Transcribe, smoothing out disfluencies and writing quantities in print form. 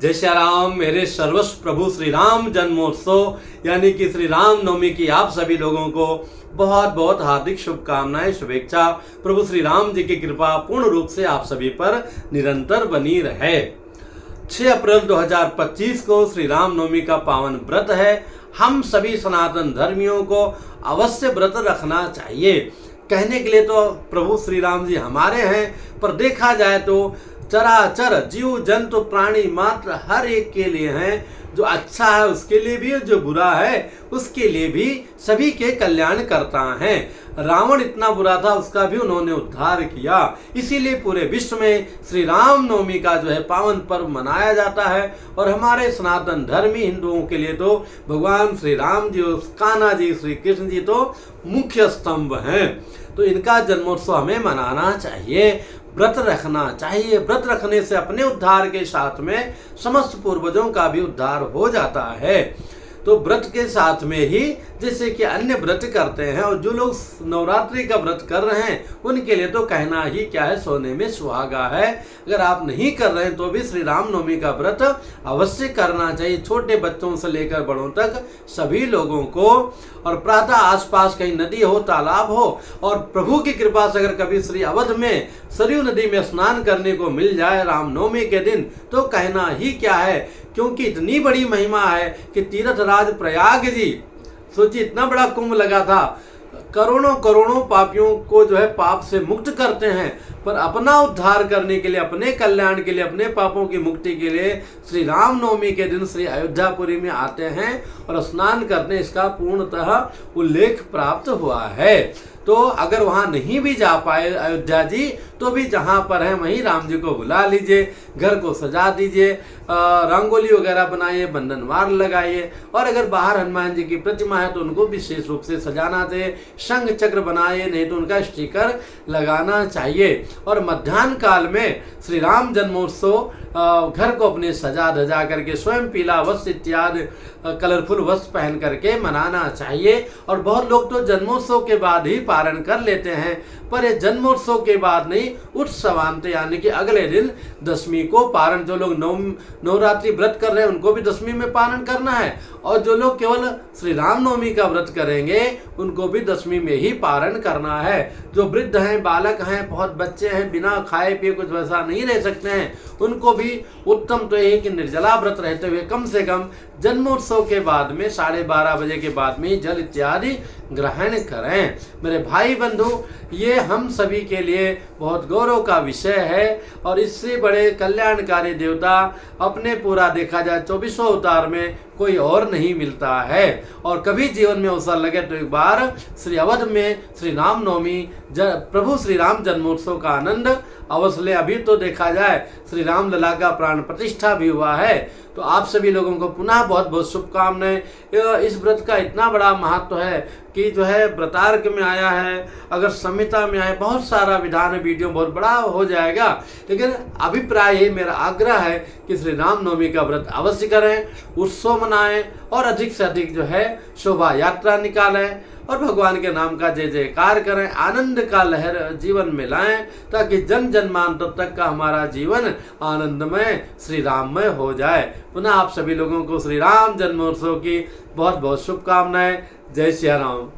जय श्री राम। मेरे सर्वस्व प्रभु श्री राम जन्मोत्सव यानी कि श्री राम नवमी की आप सभी लोगों को बहुत बहुत हार्दिक शुभकामनाएं, शुभेच्छा। प्रभु श्री राम जी की कृपा पूर्ण रूप से आप सभी पर निरंतर बनी रहे। 6 अप्रैल 2025 को श्री राम नवमी का पावन व्रत है। हम सभी सनातन धर्मियों को अवश्य व्रत रखना चाहिए। कहने के लिए तो प्रभु श्री राम जी हमारे हैं, पर देखा जाए तो चराचर जीव जंतु प्राणी मात्र हर एक के लिए हैं। जो अच्छा है उसके लिए भी, जो बुरा है उसके लिए भी, सभी के कल्याण करता है। रावण इतना बुरा था, उसका भी उन्होंने उद्धार किया। इसीलिए पूरे विश्व में श्री राम नवमी का जो है पावन पर्व मनाया जाता है। और हमारे सनातन धर्मी हिंदुओं के लिए तो भगवान श्री राम जी, कान्हा जी, श्री कृष्ण जी तो मुख्य स्तंभ हैं। तो इनका जन्मोत्सव हमें मनाना चाहिए, व्रत रखना चाहिए। व्रत रखने से अपने उद्धार के साथ में समस्त पूर्वजों का भी उद्धार हो जाता है। तो व्रत के साथ में ही जैसे कि अन्य व्रत करते हैं, और जो लोग नवरात्रि का व्रत कर रहे हैं उनके लिए तो कहना ही क्या है, सोने में सुहागा है। अगर आप नहीं कर रहे हैं तो भी श्री राम नवमी का व्रत अवश्य करना चाहिए, छोटे बच्चों से लेकर बड़ों तक सभी लोगों को। और प्रातः आसपास कहीं नदी हो, तालाब हो, और प्रभु की कृपा से अगर कभी श्री अवध में सरयू नदी में स्नान करने को मिल जाए रामनवमी के दिन, तो कहना ही क्या है। क्योंकि इतनी बड़ी महिमा है कि तीर्थराज प्रयाग जी, सोचिए इतना बड़ा कुंभ लगा था, करोड़ों करोड़ों पापियों को जो है पाप से मुक्त करते हैं, पर अपना उद्धार करने के लिए, अपने कल्याण के लिए, अपने पापों की मुक्ति के लिए श्री राम नवमी के दिन श्री अयोध्यापुरी में आते हैं और स्नान करते हैं। इसका पूर्णतः उल्लेख प्राप्त हुआ है। तो अगर वहां नहीं भी जा पाए अयोध्या जी, तो भी जहां पर है वहीं राम जी को बुला लीजिए, घर को सजा दीजिए, रंगोली वगैरह बनाइए, बंधनवार लगाइए। और अगर बाहर हनुमान जी की प्रतिमा है तो उनको विशेष रूप से सजाना चाहिए, शंख चक्र बनाइए, नहीं तो उनका स्टिकर लगाना चाहिए। और मध्याह्न काल में श्री राम जन्मोत्सव घर को अपने सजा धजा करके स्वयं पीला वस्त्र इत्यादि कलरफुल वस्त्र पहन करके मनाना चाहिए। और बहुत लोग तो जन्मोत्सव के बाद ही पारण कर लेते हैं, पर ये जन्मोत्सव के बाद नहीं, उत्सवांत यानी कि अगले दिन दशमी को पारण। जो लोग नवरात्रि व्रत कर रहे हैं उनको भी दशमी में पारण करना है, और जो लोग केवल श्री राम नवमी का व्रत करेंगे उनको भी दशमी में ही पारण करना है। जो वृद्ध हैं, बालक हैं, बहुत बच्चे हैं, बिना खाए पिए कुछ वैसा नहीं रह सकते हैं, उनको भी उत्तम तो यही कि निर्जला व्रत रहते हुए कम से कम जन्मोत्सव के बाद में 12:30 बजे के बाद में जल इत्यादि ग्रहण करें। मेरे भाई बंधु, ये हम सभी के लिए बहुत गौरव का विषय है। और इससे बड़े कल्याणकारी देवता अपने पूरा देखा जाए 24 अवतार में कोई और नहीं मिलता है। और कभी जीवन में अवसर लगे तो एक बार श्री अवध में श्री राम नवमी प्रभु श्री राम जन्मोत्सव का आनंद अवश्य ले। अभी तो देखा जाए श्री राम लला का प्राण प्रतिष्ठा भी हुआ है। तो आप सभी लोगों को पुनः बहुत बहुत शुभकामनाएं। इस व्रत का इतना बड़ा महत्व है कि जो है व्रतार्क में आया है, अगर संहिता में आए, बहुत सारा विधान वीडियो बहुत बड़ा हो जाएगा। लेकिन अभिप्राय ये मेरा आग्रह है कि श्री राम नवमी का व्रत अवश्य करें, उत्सव मनाएं, और अधिक से अधिक जो है शोभा यात्रा निकालें, और भगवान के नाम का जय जयकार करें, आनंद का लहर जीवन में लाएं, ताकि जन जन्मांतर तक का हमारा जीवन आनंदमय श्री राममय हो जाए। पुनः आप सभी लोगों को श्री राम जन्मोत्सव की बहुत बहुत शुभकामनाएं। जय श्री राम।